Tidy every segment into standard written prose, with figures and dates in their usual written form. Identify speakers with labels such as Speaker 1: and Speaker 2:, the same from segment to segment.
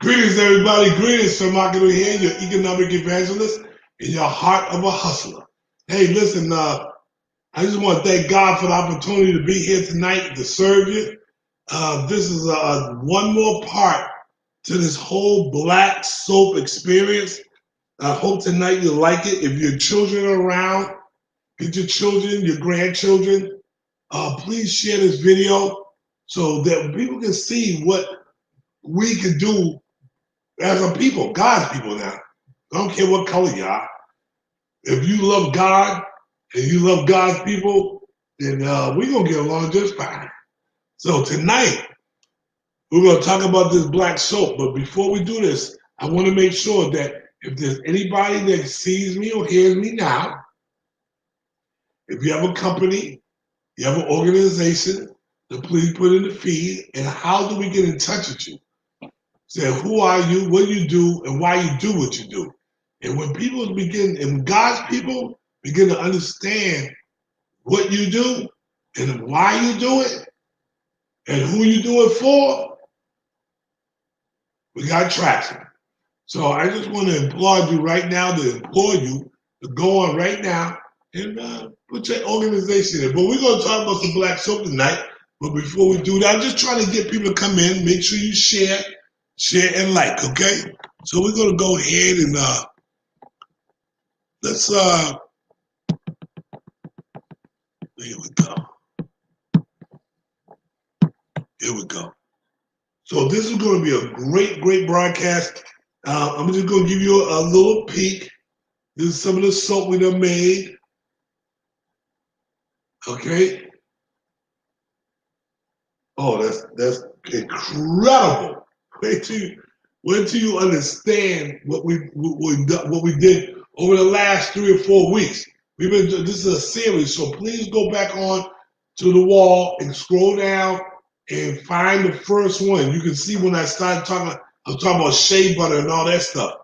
Speaker 1: Greetings, everybody. Greetings, Sir Marketer here, your economic evangelist and your heart of a hustler. Hey, listen, I just want to thank God for the opportunity to be here tonight to serve you. This is one more part to this whole black soap experience. I hope tonight you like it. If your children are around, get your children, your grandchildren. Please share this video so that people can see what we can do as a people, God's people now. I don't care what color you are. If you love God and you love God's people, then we're going to get along just fine. So tonight, we're going to talk about this black soap. But before we do this, I want to make sure that if there's anybody that sees me or hears me now, if you have a company, you have an organization, then please put in the feed. And how do we get in touch with you? Say, who are you, what do you do, and why you do what you do. And when people begin, and God's people begin to understand what you do and why you do it and who you do it for, we got traction. So I just want to applaud you right now, to implore you to go on right now and put your organization in. But we're going to talk about some black soap tonight. But before we do that, I'm just trying to get people to come in. Make sure you share and like, okay? So we're going to go ahead and let's, here we go. Here we go. So this is going to be a great broadcast. I'm just going to give you a little peek. This is some of the soap we done made. Okay. Oh, that's incredible. Wait till you understand what we did over the last 3 or 4 weeks. This is a series, so please go back on to the wall and scroll down and find the first one. You can see when I started talking, I was talking about shea butter and all that stuff.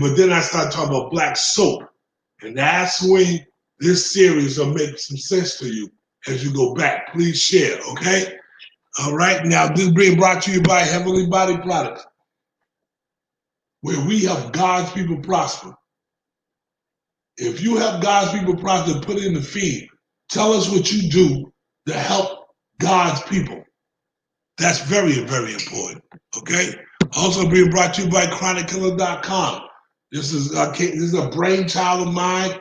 Speaker 1: But then I started talking about black soap. And that's when this series will make some sense to you as you go back. Please share, okay? All right, now this is being brought to you by Heavenly Body Products, where we help God's people prosper. If you help God's people prosper, put it in the feed. Tell us what you do to help God's people. That's very important, okay? Also being brought to you by ChronicKiller.com. This is a brainchild of mine.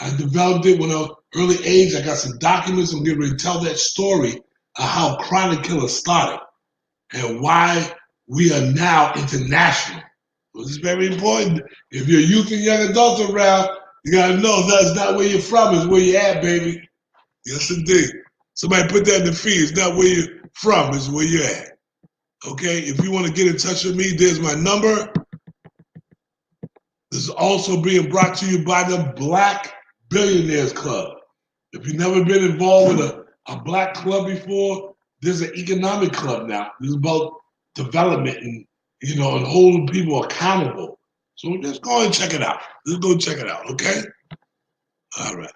Speaker 1: I developed it when I was early age. I got some documents. I'm getting ready to tell that story of how Chronic Killer started and why we are now international. This is very important. If your youth and young adults are around, you gotta know that's not where you're from, it's where you're at, baby. Yes, indeed. Somebody put that in the feed. It's not where you're from, it's where you're at. Okay, if you want to get in touch with me, there's my number. This is also being brought to you by the Black Billionaires Club. If you've never been involved with a black club before, there's an economic club now. This is about development and and holding people accountable. So just go and check it out. Let's go check it out, okay? All right.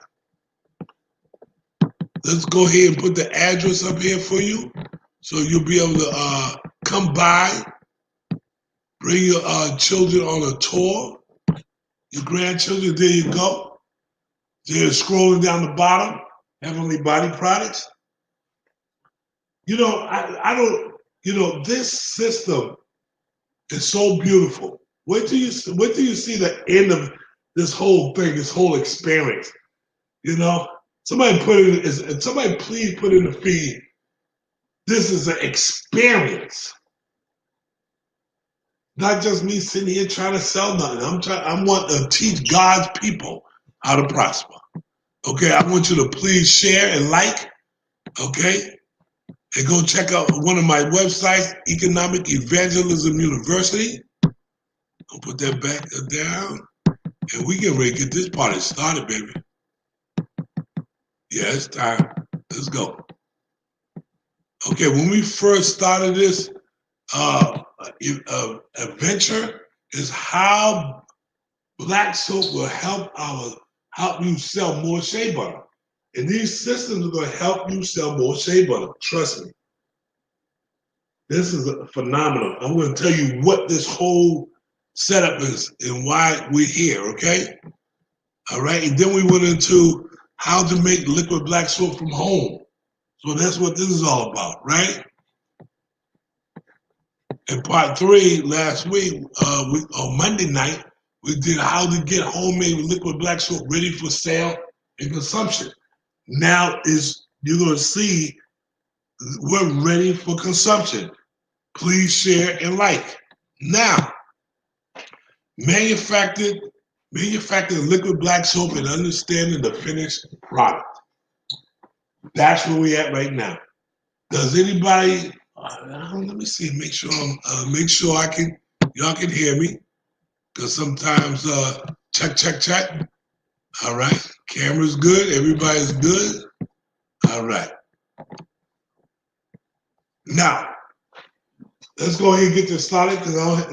Speaker 1: Let's go ahead and put the address up here for you so you'll be able to come by, bring your children on a tour, your grandchildren, there you go. They're scrolling down the bottom, Heavenly Body Products. This system is so beautiful. Wait till you see the end of this whole thing, this whole experience. Somebody please put in the feed. This is an experience. Not just me sitting here trying to sell nothing. I want to teach God's people how to prosper. Okay, I want you to please share and like. Okay, and go check out one of my websites, Economic Evangelism University. I'll put that back down, and we get ready to get this party started, baby. Yeah, it's time. Let's go. Okay, when we first started this adventure, is how black soap will help you sell more shea butter. And these systems are going to help you sell more shea butter. Trust me. This is phenomenal. I'm going to tell you what this whole setup is and why we're here, okay? All right, and then we went into how to make liquid black soap from home. So that's what this is all about, right? In part 3 last week, on Monday night, we did how to get homemade liquid black soap ready for sale and consumption. Now you're going to see we're ready for consumption. Please share and like. Now, manufactured liquid black soap and understanding the finished product. That's where we at right now. Does anybody? Let me see. Make sure y'all can hear me. Because sometimes check. All right, camera's good. Everybody's good. All right. Now, let's go ahead and get this started because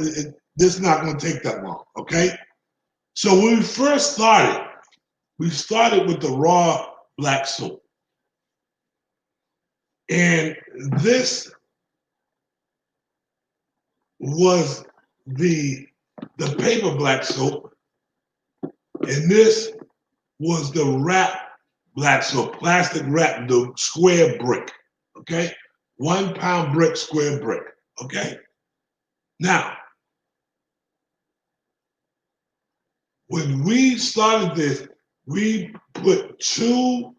Speaker 1: this is not going to take that long. Okay. So when we first started, we started with the raw black soap. And this was the paper black soap. And this was the wrap black soap, plastic wrap, the square brick. Okay? 1 pound brick, square brick. Okay? Now, when we started this, we put two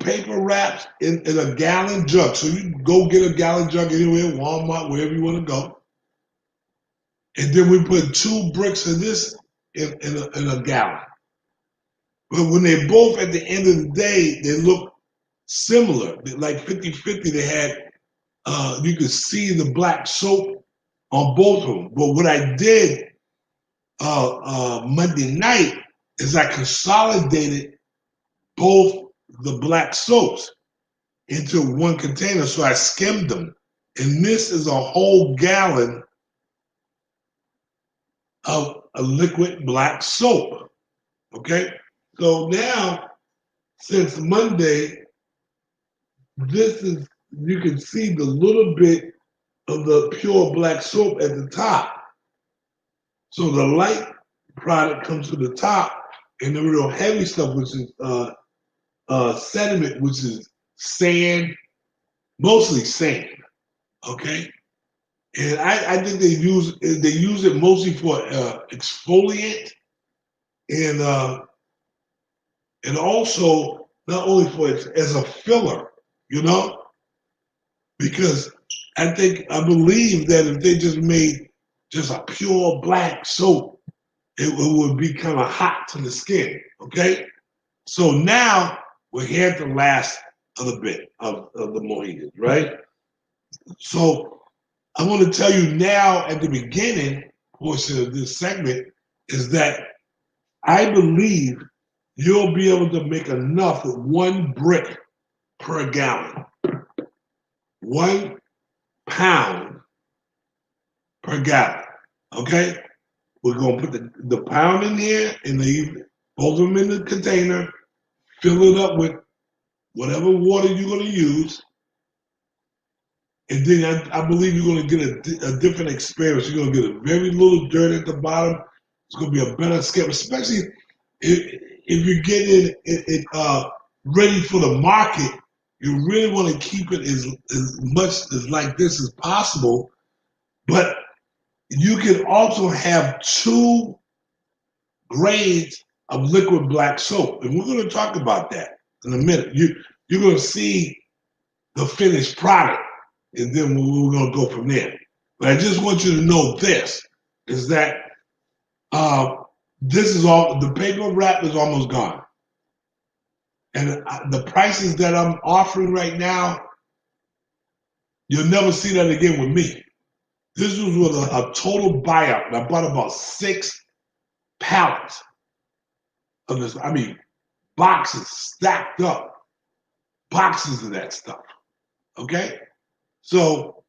Speaker 1: paper wraps in a gallon jug. So you can go get a gallon jug anywhere, Walmart, wherever you want to go. And then we put 2 bricks of this in a gallon. But when they both, at the end of the day, they look similar. Like 50-50, they had, you could see the black soap on both of them. But what I did Monday night is I consolidated both the black soaps into one container. So I skimmed them. And this is a whole gallon of a liquid black soap. Okay? So now, since Monday, you can see the little bit of the pure black soap at the top. So the light product comes to the top, and the real heavy stuff, which is sediment, which is sand, mostly sand. Okay, and I think they use it mostly for exfoliant, and also not only for it as a filler, because I believe that if they just made just a pure black soap, it would be kind of hot to the skin. Okay, so now we're here at the last other bit of the Mohegans, right? So I want to tell you now at the beginning portion of this segment is that I believe you'll be able to make enough with 1 brick per gallon. 1 pound per gallon. Okay? We're going to put the pound in here and both of them in the container, fill it up with whatever water you're going to use. And then I believe you're going to get a different experience. You're going to get a very little dirt at the bottom. It's going to be a better scale, especially if you're getting it ready for the market. You really want to keep it as much as like this as possible. But you can also have 2 grades of liquid black soap. And we're going to talk about that in a minute. You're going to see the finished product. And then we're going to go from there. But I just want you to know this, is that the paper wrap is almost gone. And the prices that I'm offering right now, you'll never see that again with me. This was with a total buyout. And I bought about 6 pallets of this. I mean, boxes stacked up. Boxes of that stuff. Okay? So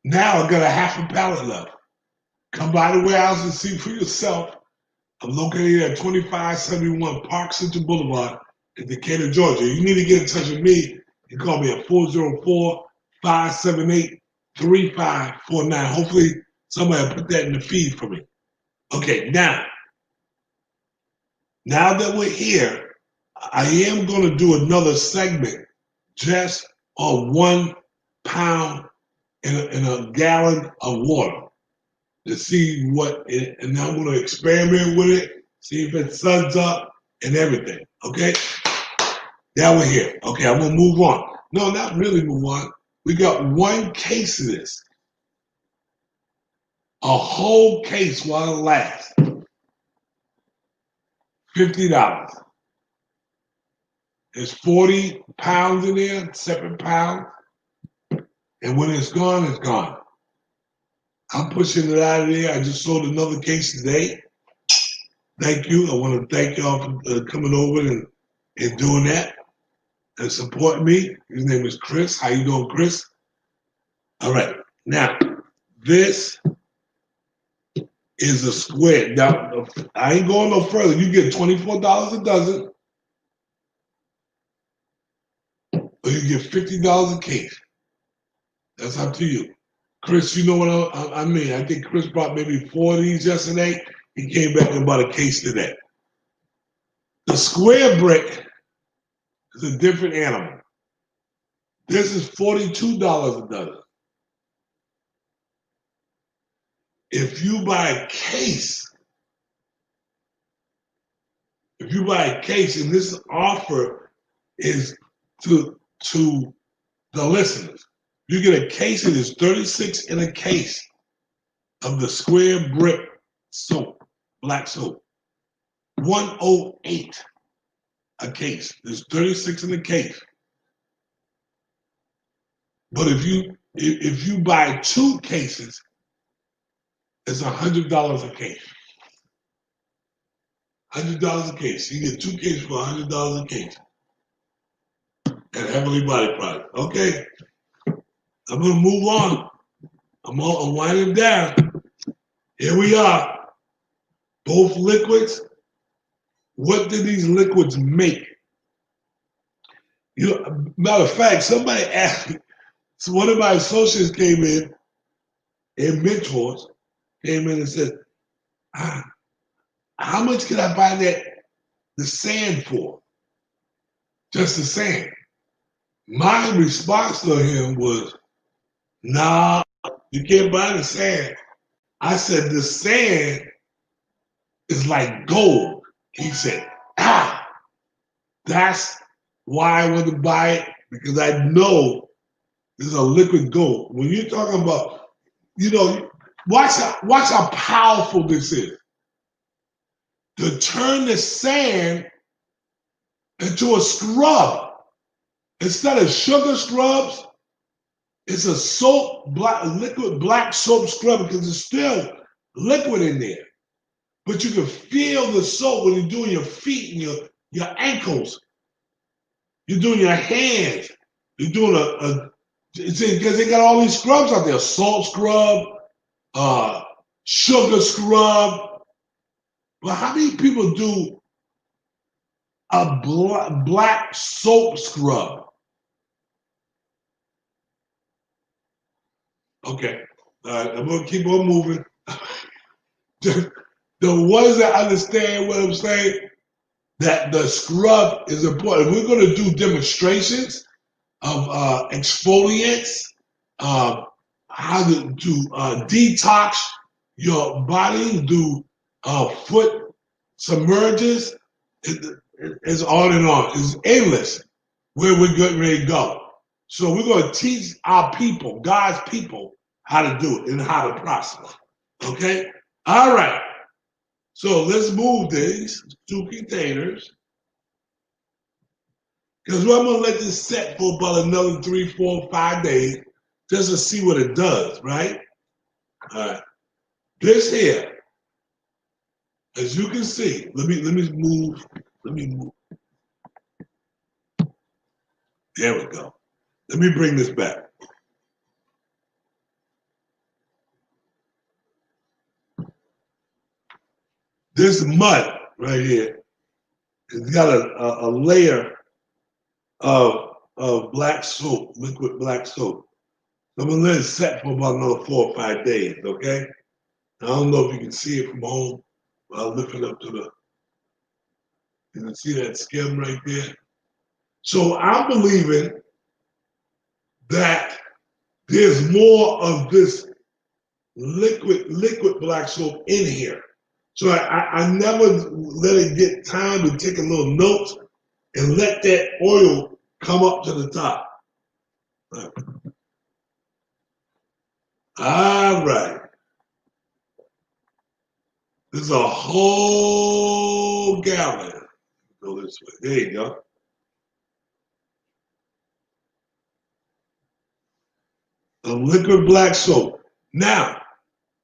Speaker 1: now I've got a half a pallet left. Come by the warehouse and see for yourself. I'm located at 2571 Park Central Boulevard in Decatur, Georgia. You need to get in touch with me You call me at 404-578-3549. Hopefully somebody will put that in the feed for me. Okay, now that we're here, I am going to do another segment just on 1 pound in a gallon of water to see what, and I'm going to experiment with it, see if it suds up and everything. Okay? Now we're here. Okay, I'm going to move on. No, not really move on. We got one case of this. A whole case while it lasts. $50. There's 40 pounds in there, 7 pounds. And when it's gone, it's gone. I'm pushing it out of there. I just sold another case today. Thank you. I want to thank y'all for coming over and doing that and supporting me. His name is Chris. How you doing, Chris? All right. Now, this is a square. Now, I ain't going no further. You get $24 a dozen, or you get $50 a case. That's up to you. Chris, you know what I mean? I think Chris bought maybe 4 of these yesterday. He came back and bought a case today. The square brick is a different animal. This is $42 a dozen. If you buy a case, and this offer is to the listeners, you get a case, and there's 36 in a case of the square brick soap, black soap. 108 a case. There's 36 in the case. But if you buy 2 cases, it's $100 a case. $100 a case. You get 2 cases for $100 a case at Heavenly Body Product. Okay, I'm gonna move on. I'm winding down. Here we are. Both liquids. What did these liquids make? Matter of fact, somebody asked me. So one of my associates came in, and mentors came in and said, how much can I buy the sand for? Just the sand. My response to him was, nah, you can't buy the sand. I said, the sand is like gold. He said, that's why I want to buy it, because I know this is a liquid gold. When you're talking about, watch how powerful this is. To turn the sand into a scrub. Instead of sugar scrubs, it's a liquid black soap scrub, because it's still liquid in there. But you can feel the soap when you're doing your feet and your ankles. You're doing your hands. You're doing because they got all these scrubs out there. Salt scrub, sugar scrub. But how many people do a black soap scrub? Okay, I'm gonna keep on moving. The ones that understand what I'm saying, that the scrub is important. We're gonna do demonstrations of exfoliants, how to detox your body, do foot submerges. It's on and on. It's endless where we're getting ready to go. So we're going to teach our people, God's people, how to do it and how to prosper. Okay? All right. So let's move these 2 containers. Because I'm going to let this set for about another 3, 4, 5 days just to see what it does, right? All right. This here, as you can see, let me move. There we go. Let me bring this back. This mud right here, it's got a layer of of black soap, liquid black soap. I'm gonna let it set for about another 4 or 5 days, okay? I don't know if you can see it from home, but I'll lift it up to the, you can see that skim right there. So I'm believing that there's more of this liquid black soap in here. So I never let it get time to take a little note and let that oil come up to the top. All right. This is a whole gallon. Go this way. There you go. A liquid black soap. Now,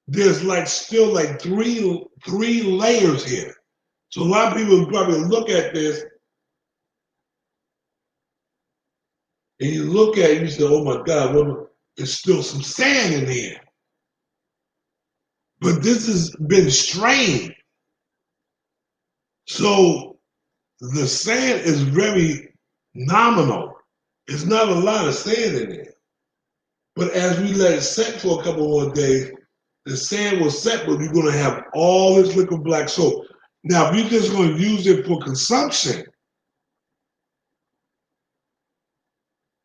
Speaker 1: there's like still like three layers here. So a lot of people probably look at this and you look at it and you say, oh my God, well, there's still some sand in here. But this has been strained. So the sand is very nominal. There's not a lot of sand in there. But as we let it set for a couple more days, the sand will set, but you're going to have all this liquid black soap. Now, if you're just going to use it for consumption,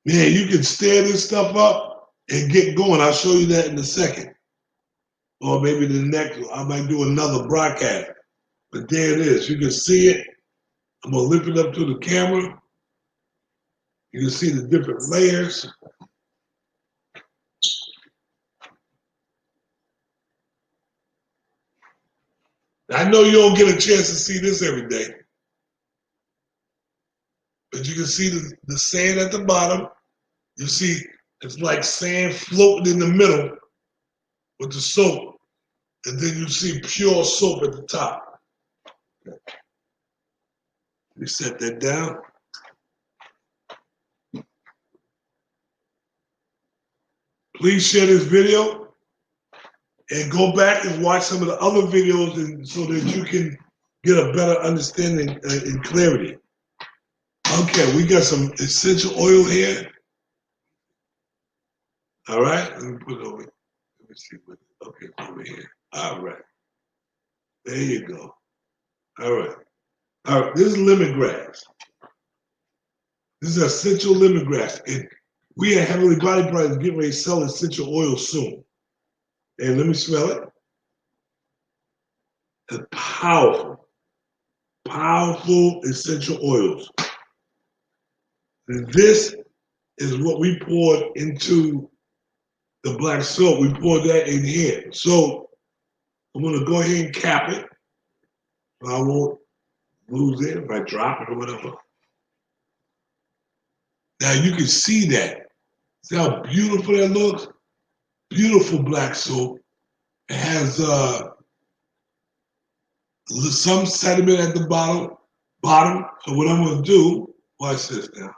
Speaker 1: man, you can stir this stuff up and get going. I'll show you that in a second. Or maybe the next one. I might do another broadcast. But there it is. You can see it. I'm going to lift it up to the camera. You can see the different layers. I know you don't get a chance to see this every day. But you can see the sand at the bottom. You see it's like sand floating in the middle with the soap. And then you see pure soap at the top. You set that down. Please share this video and go back and watch some of the other videos so that you can get a better understanding and clarity. Okay, we got some essential oil here. All right, let me put it over. Let me see. Okay, over here. All right. There you go. All right. All right, this is lemongrass. This is essential lemongrass. And we at Heavenly Body Products getting ready to sell essential oil soon. And let me smell it. It's powerful, powerful essential oils. And this is what we poured into the black soap. We poured that in here. So I'm going to go ahead and cap it. So I won't lose it if I drop it or whatever. Now you can see that. See how beautiful that looks? Beautiful black soap. It has some sediment at the bottom. So what I'm going to do, watch this now.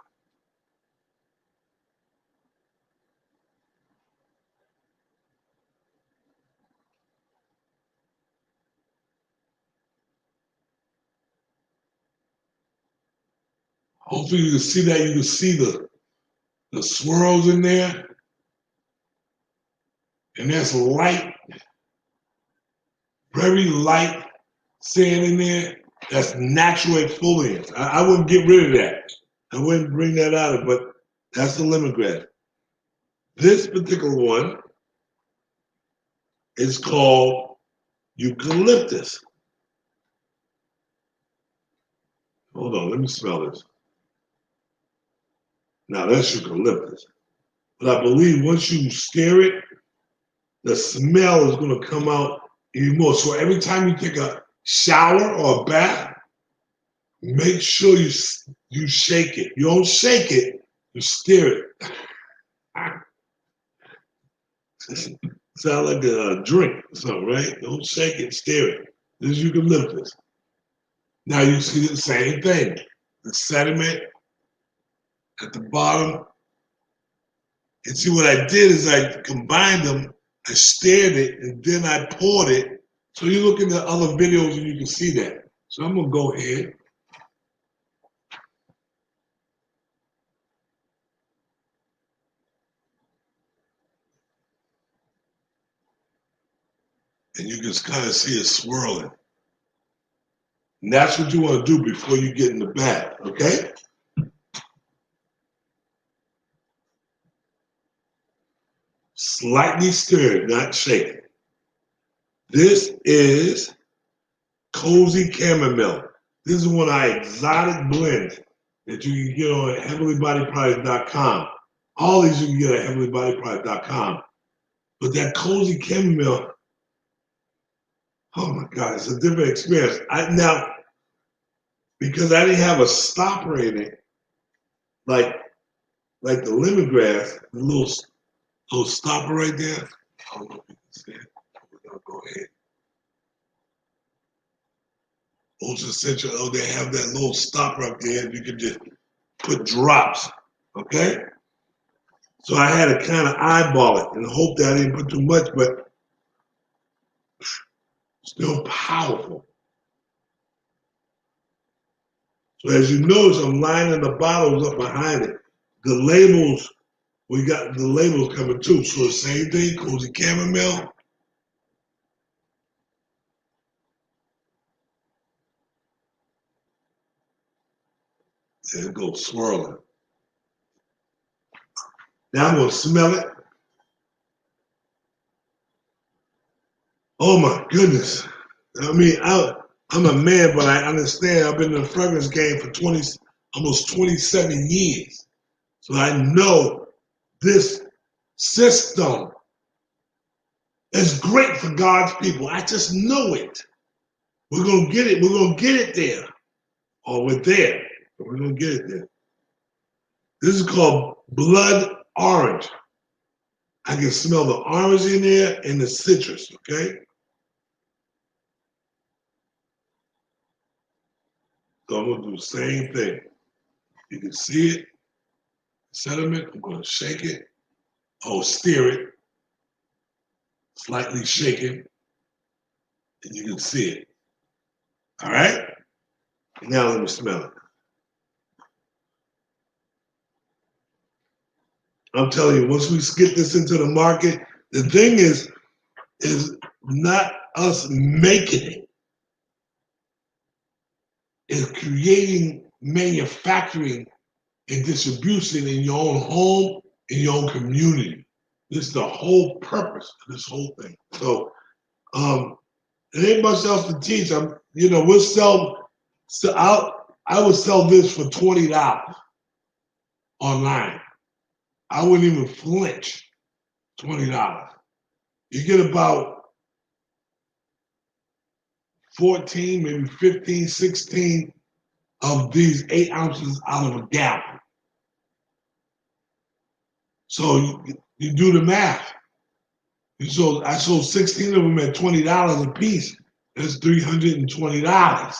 Speaker 1: Hopefully you can see that. You can see the swirls in there. And there's light, very light sand in there. That's natural exfoliant. I wouldn't get rid of that. I wouldn't bring that out of it, but that's the lemongrass. This particular one is called eucalyptus. Hold on, let me smell this. Now that's eucalyptus. But I believe once you stir it, the smell is going to come out even more. So every time you take a shower or a bath, make sure you shake it. You don't shake it, you stir it. Sound like a drink or something, right? Don't shake it, stir it. This is eucalyptus. Now you see the same thing. The sediment at the bottom. And see what I did is I combined them, I stirred it, and then I poured it. So you look in the other videos and you can see that. So I'm gonna go ahead. and you can kind of see it swirling. And that's what you want to do before you get in the bath, okay? Slightly stirred, not shaken. This is Cozy Chamomile. This is one of our exotic blends that you can get on heavenlybodyproducts.com. All these you can get at heavenlybodyproducts.com. But that Cozy Chamomile, oh my God, it's a different experience. Now, because I didn't have a stopper in it, like the lemongrass, the little stopper right there. I don't know if you can see it. We're gonna go ahead. Ultra Essential, oh, they have that little stopper up there. You can just put drops, okay? So I had to kind of eyeball it and hope that I didn't put too much, but still powerful. So as you notice, I'm lining the bottles up behind it. The labels, we got the labels coming too. So the same thing, Cozy Chamomile. There it goes, swirling. Now I'm gonna smell it. Oh my goodness. I mean, I'm a man, but I understand I've been in the fragrance game for almost 27 years. So I know this system is great for God's people. I just know it. We're going to get it. We're going to get it there. Or we're there. But we're going to get it there. This is called Blood Orange. I can smell the orange in there and the citrus, okay? So I'm going to do the same thing. You can see it. Sediment. I'm going to shake it. Oh, stir it. Slightly shaken. And you can see it. All right? Now let me smell it. I'm telling you, once we get this into the market, the thing is not us making it. It's creating, manufacturing, and distribution in your own home, in your own community. This is the whole purpose of this whole thing. So, there ain't much else to teach. We'll sell. So I would sell this for $20 online. I wouldn't even flinch. $20. You get about 14, maybe 15, 16 of these 8 ounces out of a gallon. So you do the math. I sold 16 of them at $20 a piece. That's $320.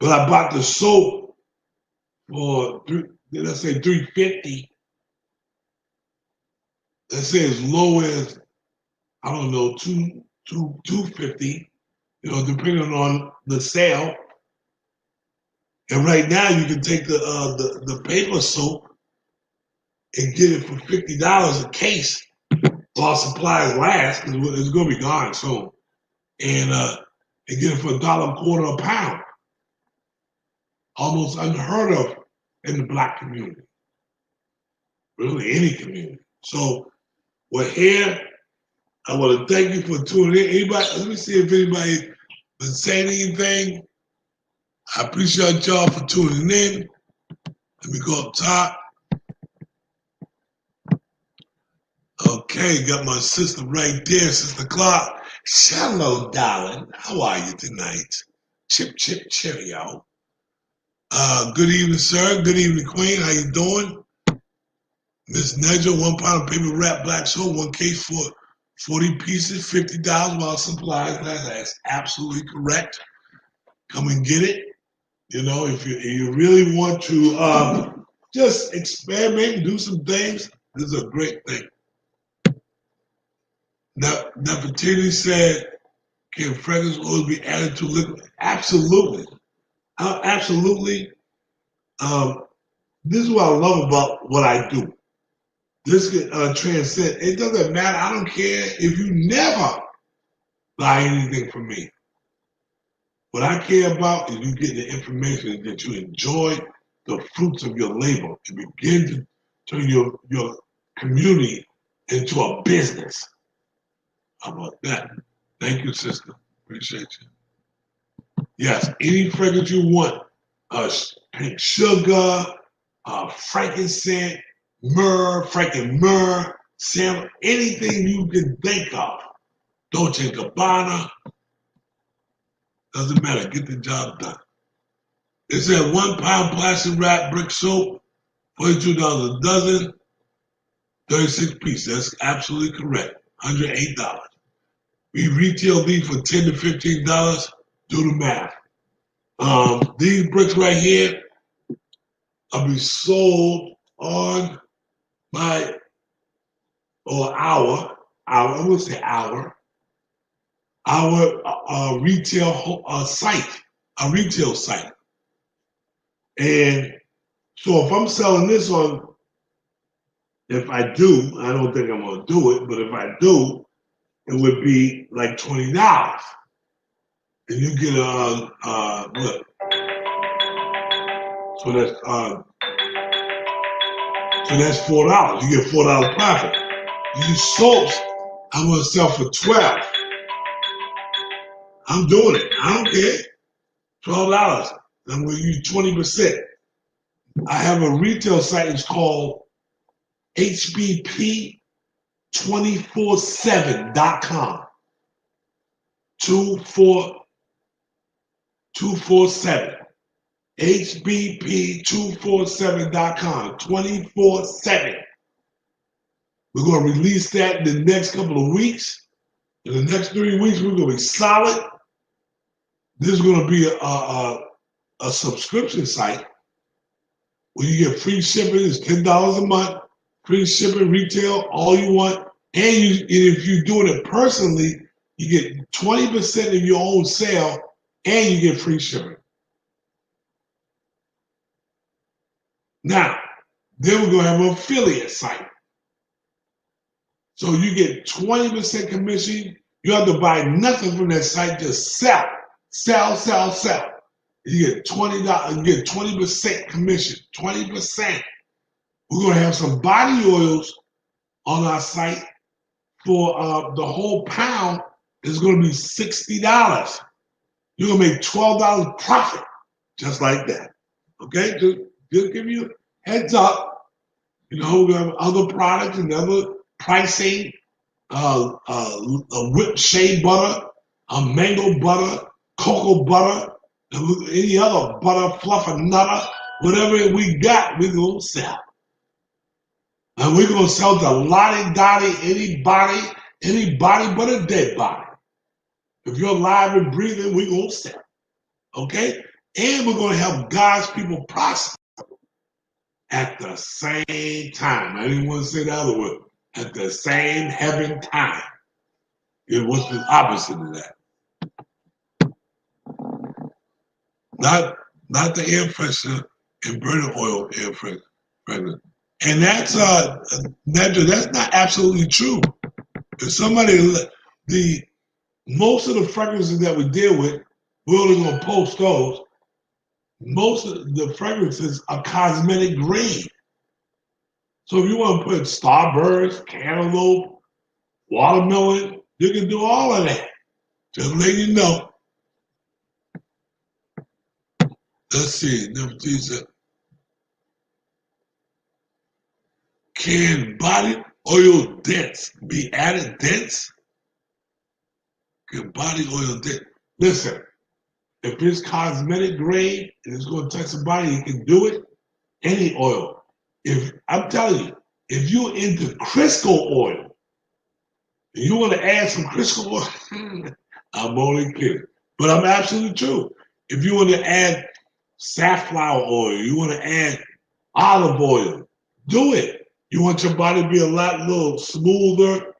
Speaker 1: But I bought the soap for let's say $350. Let's say as low as, I don't know, $250, depending on the sale. And right now you can take the paper soap and get it for $50 a case while supplies last, because it's gonna be gone soon. And get it for $1.25 a pound. Almost unheard of in the Black community. Really, any community. So we're here. I want to thank you for tuning in. Anybody, let me see if anybody been saying anything. I appreciate y'all for tuning in. Let me go up top. Okay, got my sister right there, Sister Clark. Hello, darling. How are you tonight? Chip, chip, cheerio. Good evening, sir. Good evening, Queen. How you doing? Miss Nedra, 1 pound of paper wrap black soap, 1 case for 40 pieces, $50 while supplies last. That's absolutely correct. Come and get it. If you really want to just experiment and do some things, this is a great thing. Now, Nefertiti said, can fragrance oils be added to liquid? Absolutely. Absolutely. This is what I love about what I do. This can transcend. It doesn't matter. I don't care if you never buy anything from me. What I care about is you get the information that you enjoy the fruits of your labor and begin to turn your community into a business. How about that? Thank you, sister. Appreciate you. Yes, any fragrance you want. Pink sugar, frankincense, myrrh, salmon, anything you can think of. Dolce & Gabbana, doesn't matter, get the job done. It said 1 pound plastic wrap brick soap, $42 a dozen, 36 pieces. That's absolutely correct, $108. We retail these for $10 to $15, do the math. These bricks right here will be sold on my, or I would say our retail site, a retail site. And so if I'm selling this on, if I do, I don't think I'm gonna do it, but if I do, it would be like $20. And you get look. So that's $4. You get $4 profit. These soaps, I'm gonna sell for $12. I'm doing it. I don't care. $12. I'm gonna use 20%. I have a retail site. It's called HBP247.com. 247. HBP247.com. 24/7. We're going to release that in the next couple of weeks. In the next 3 weeks, we're going to be solid. This is going to be a subscription site where you get free shipping. It's $10 a month. Free shipping, retail, all you want. And if you're doing it personally, you get 20% of your own sale and you get free shipping. Now, then we're going to have an affiliate site. So you get 20% commission. You have to buy nothing from that site, just sell. You get $20, you get 20% commission, 20%. We're going to have some body oils on our site for the whole pound is going to be $60. You're going to make $12 profit, just like that. Okay, just give you a heads up. You know, we have other products and other pricing, whipped shea butter, mango butter, cocoa butter, any other butter, fluff and nutter, whatever we got, we're going to sell. And we're going to sell to lottie-dottie, anybody but a dead body. If you're alive and breathing, we're going to sell. Okay? And we're going to help God's people prosper at the same time. I didn't want to say the other word. At the same heaven time. It was the opposite of that. Not the air freshener and burning oil air freshener. And that's not absolutely true. If most of the fragrances that we deal with, we're only going to post those. Most of the fragrances are cosmetic grade. So if you want to put starburst, cantaloupe, watermelon, you can do all of that. Just let you know. Let's see. Can body oil dents be added dents? Can body oil dent? Listen, if it's cosmetic grade and it's going to touch the body, you can do it. Any oil. If I'm telling you, if you're into Crisco oil, and you want to add some Crisco oil, I'm only kidding. But I'm absolutely true. If you want to add safflower oil, you want to add olive oil, do it. You want your body to be a little smoother.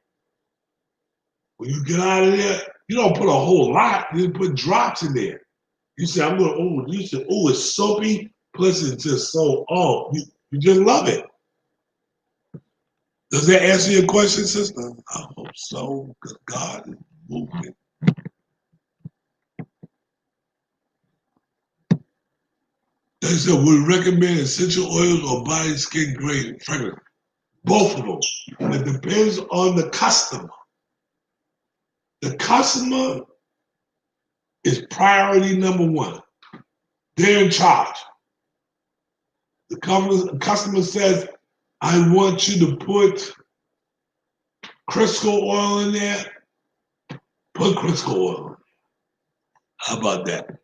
Speaker 1: When you get out of there, you don't put a whole lot. You put drops in there. You say, it's soapy. Plus it's just so, you just love it. Does that answer your question, sister? I hope so, because God is moving. They said, we recommend essential oils or body skin grade fragrance. Both of them. It depends on the customer. The customer is priority number one. They're in charge. The customer says, I want you to put Crisco oil in there. Put Crisco oil in. How about that?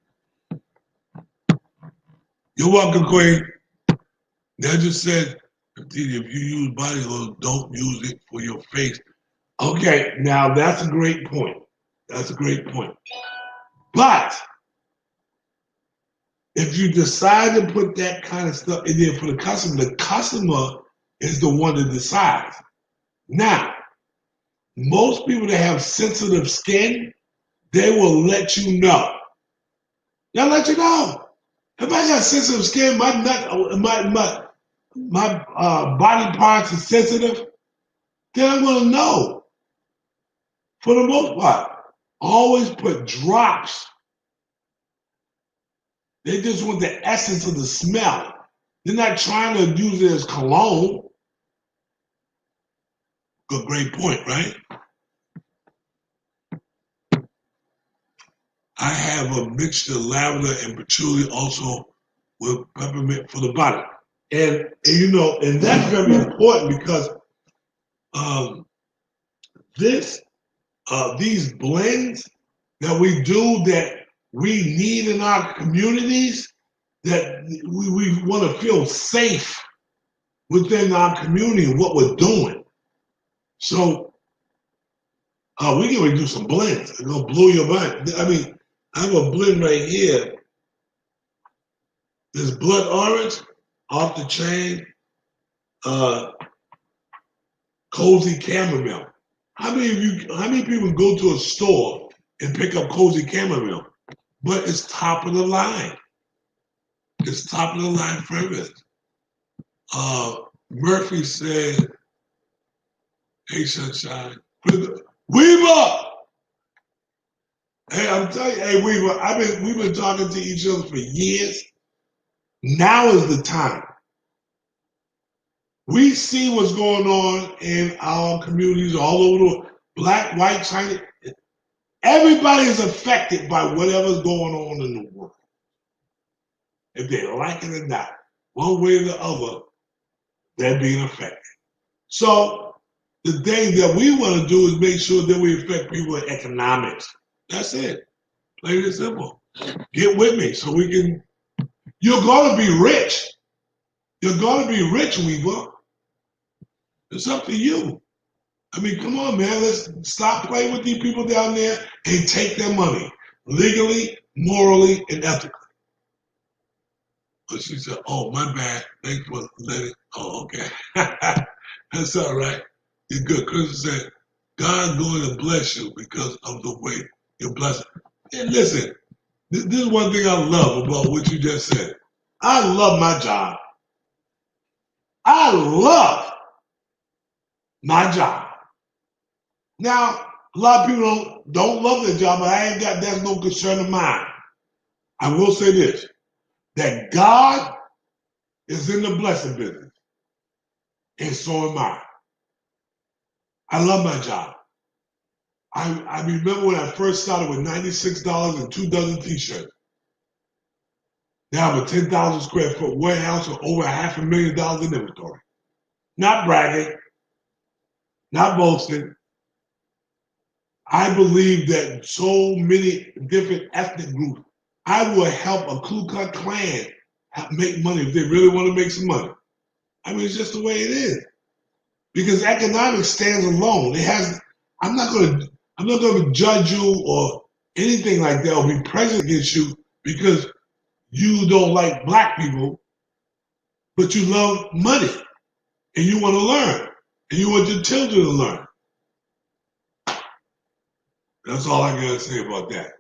Speaker 1: You're welcome, Queen. They just said, if you use body oil, don't use it for your face. Okay, now that's a great point. That's a great point. But if you decide to put that kind of stuff in there for the customer is the one that decides. Now, most people that have sensitive skin, they will let you know. They'll let you know. If I got sensitive skin, my body parts are sensitive, then I'm gonna know. For the most part, always put drops. They just want the essence of the smell. They're not trying to use it as cologne. Good, great point, right? I have a mixture of lavender and patchouli also with peppermint for the body. And and that's very important because these blends that we do that we need in our communities, that we want to feel safe within our community and what we're doing. So we're going to do some blends. It's going to blow your mind. I mean, I have a blend right here. This blood orange, off the chain, cozy chamomile. How many people go to a store and pick up cozy chamomile? But it's top of the line. It's top of the line fragrance. Murphy said, hey, Sunshine. Weaver! Hey, I'm telling you, hey, Weaver, we've been talking to each other for years. Now is the time. We see what's going on in our communities all over the world. Black, white, Chinese. Everybody is affected by whatever's going on in the world. If they like it or not, one way or the other, they're being affected. So the thing that we want to do is make sure that we affect people in economics. That's it. Plain and simple. Get with me so we can. You're going to be rich. You're going to be rich, Weaver. It's up to you. I mean, come on, man. Let's stop playing with these people down there and take their money legally, morally, and ethically. But she said, oh, my bad. Thanks for letting. Oh, okay. That's all right. You're good. Chris said, God's going to bless you because of the way you're blessed. And listen, this is one thing I love about what you just said. I love my job. I love my job. Now, a lot of people don't love their job, but that's no concern of mine. I will say this, that God is in the blessing business, and so am I. I love my job. I remember when I first started with $96 and 2 dozen t-shirts. Now I have a 10,000 square foot warehouse with over $500,000 in inventory. Not bragging, not boasting. I believe that so many different ethnic groups, I will help a Ku Klux Klan make money if they really want to make some money. I mean, it's just the way it is. Because economics stands alone. I'm not going to judge you or anything like that or be prejudiced against you because you don't like black people, but you love money and you want to learn and you want your children to learn. That's all I got to say about that.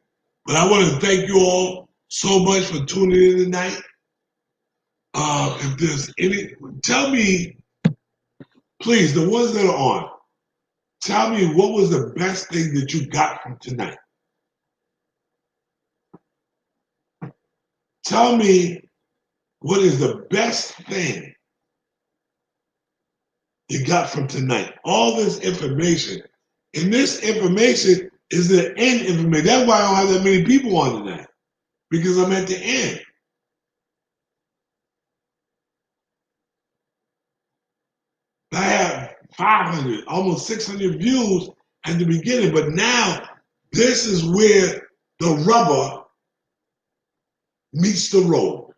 Speaker 1: But I want to thank you all so much for tuning in tonight. If there's tell me Please, the ones that are on, tell me what was the best thing that you got from tonight. Tell me what is the best thing you got from tonight. All this information. And this information is the end information. That's why I don't have that many people on tonight. Because I'm at the end. I have 500, almost 600 views at the beginning, but now this is where the rubber meets the road.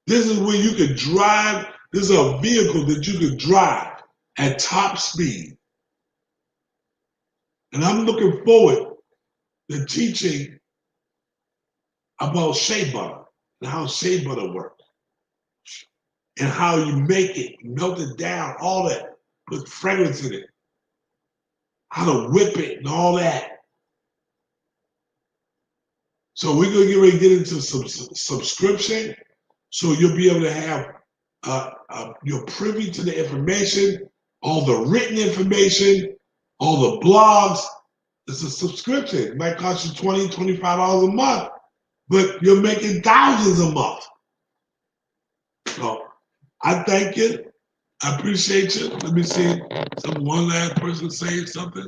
Speaker 1: This is where you could drive. This is a vehicle that you could drive at top speed. And I'm looking forward to teaching about shea butter and how shea butter works and how you make it, melt it down, all that, put fragrance in it, how to whip it and all that. So we're going to get ready to get into some subscription, so you'll be able to have, you're privy to the information, all the written information, all the blogs. It's a subscription. It might cost you $20, $25 a month, but you're making thousands a month. So I thank you. I appreciate you. Let me see one last person saying something.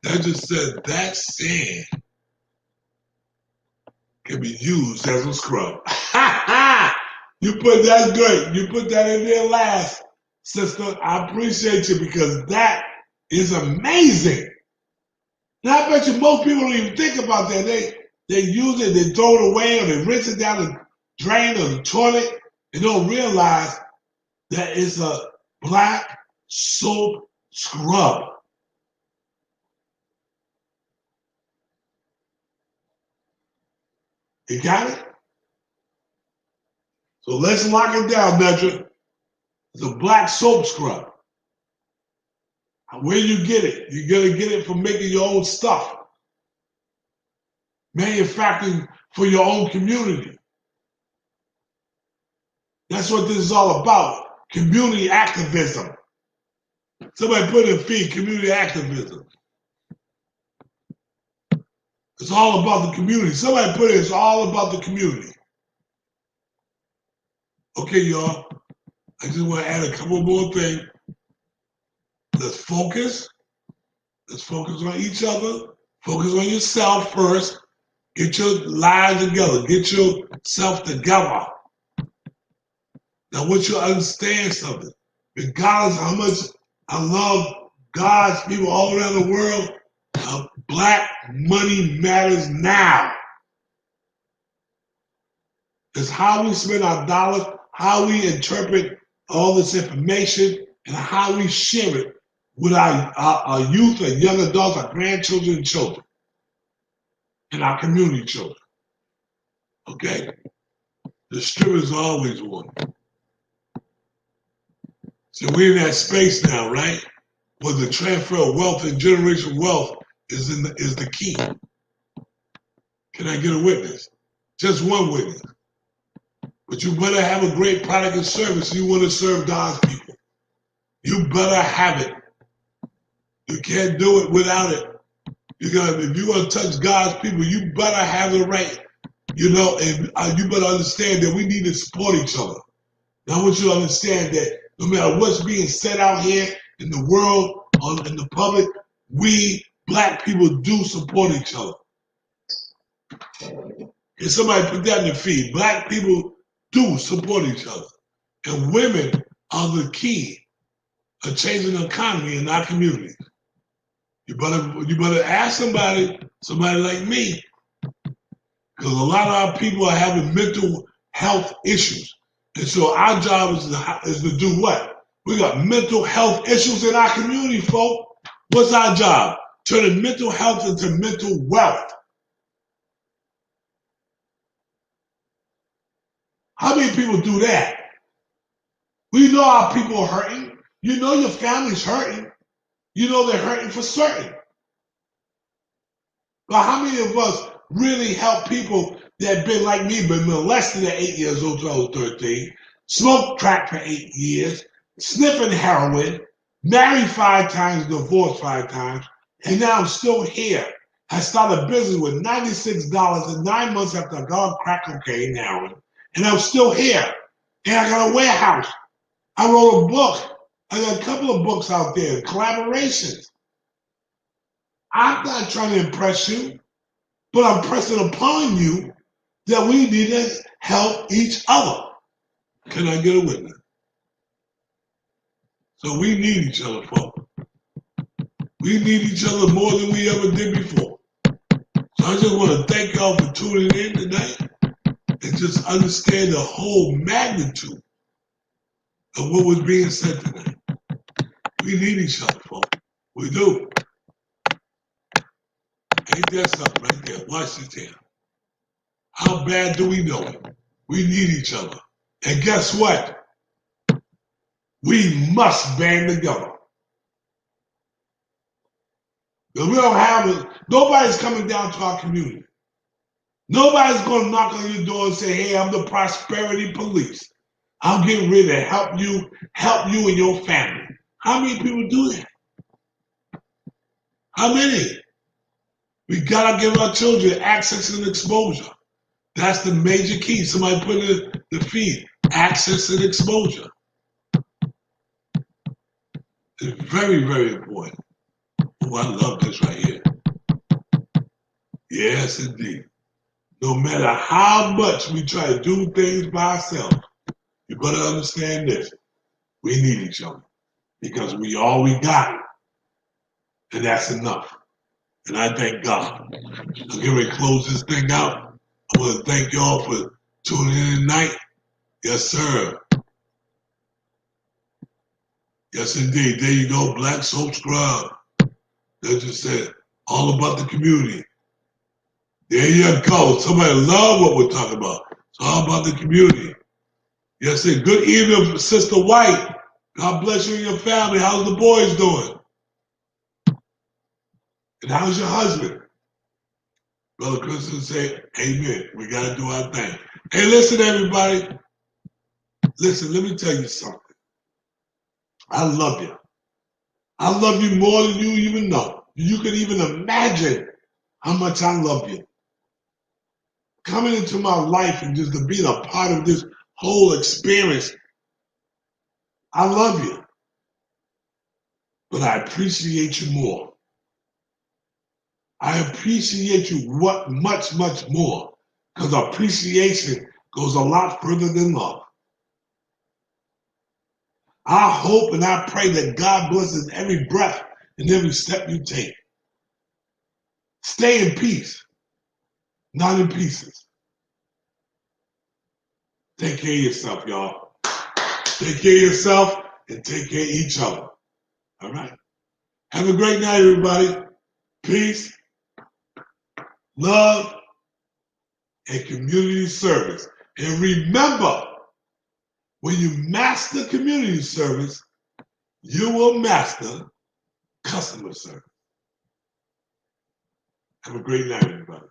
Speaker 1: That just said that sand can be used as a scrub. You put that great. You put that in there last, sister. I appreciate you because that is amazing. Now I bet you most people don't even think about that. They use it, they throw it away, or they rinse it down the drain or the toilet, and don't realize that it's a black soap scrub. You got it? So let's lock it down, Metro. It's a black soap scrub. Where you get it? You're going to get it from making your own stuff. Manufacturing for your own community. That's what this is all about. Community activism. Somebody put in feed community activism. It's all about the community. Somebody put it, it's all about the community. Okay, y'all. I just want to add a couple more things. Let's focus. Let's focus on each other. Focus on yourself first. Get your lives together. Get yourself together. Now, once you understand something, regardless of how much I love God's people all around the world, black money matters now. It's how we spend our dollars, how we interpret all this information, and how we share it with our youth, our young adults, our grandchildren and children, and our community children. Okay? The strip is always one. So we're in that space now, right? Where the transfer of wealth and generational wealth is the key. Can I get a witness? Just one witness. But you better have a great product and service. You want to serve God's people. You better have it. You can't do it without it. If you want to touch God's people, you better have it right. You know, and you better understand that we need to support each other. Now, I want you to understand that no matter what's being said out here in the world, in the public, we black people do support each other. And somebody put that in the feed. Black people do support each other. And women are the key of changing the economy in our communities. You better ask somebody like me, because a lot of our people are having mental health issues. And so our job is to do what? We got mental health issues in our community, folks. What's our job? Turning mental health into mental wealth. How many people do that? We know our people are hurting. You know your family's hurting. You know they're hurting for certain. But how many of us really help people that have been like me, been molested at 8 years old till I was 13, smoked crack for 8 years, sniffing heroin, married 5 times, divorced 5 times, and now I'm still here. I started a business with $96 in 9 months after I got crack cocaine and heroin, and I'm still here. And I got a warehouse. I wrote a book. I got a couple of books out there, collaborations. I'm not trying to impress you, but I'm pressing upon you that we need to help each other. Can I get a witness? So we need each other, folks. We need each other more than we ever did before. So I just want to thank y'all for tuning in tonight and just understand the whole magnitude of what was being said tonight. We need each other, folks. We do. Ain't that something right there? Watch this here. How bad do we know it? We need each other. And guess what? We must band together. Because we don't have it. Nobody's coming down to our community. Nobody's going to knock on your door and say, hey, I'm the prosperity police. I'm getting ready to help you and your family. How many people do that? How many? We got to give our children access and exposure. That's the major key. Somebody put it in the feed. Access and exposure. It's very, very important. Oh, I love this right here. Yes, indeed. No matter how much we try to do things by ourselves, you better understand this. We need each other because we all we got, and that's enough. And I thank God. I'm going to close this thing out. I want to thank y'all for tuning in tonight. Yes, sir. Yes, indeed. There you go, Black Soap Scrub. They just said all about the community. There you go. Somebody love what we're talking about. It's all about the community. Yes, sir. Good evening, Sister White. God bless you and your family. How's the boys doing? And how's your husband? Brother Christian say, amen. We got to do our thing. Hey, listen, everybody. Listen, let me tell you something. I love you. I love you more than you even know. You can even imagine how much I love you. Coming into my life and just to being a part of this whole experience, I love you. But I appreciate you more. I appreciate you much, much more. Because appreciation goes a lot further than love. I hope and I pray that God blesses every breath and every step you take. Stay in peace, not in pieces. Take care of yourself, y'all. Take care of yourself and take care of each other. All right? Have a great night, everybody. Peace, love, and community service. And remember, when you master community service, you will master customer service. Have a great night, everybody.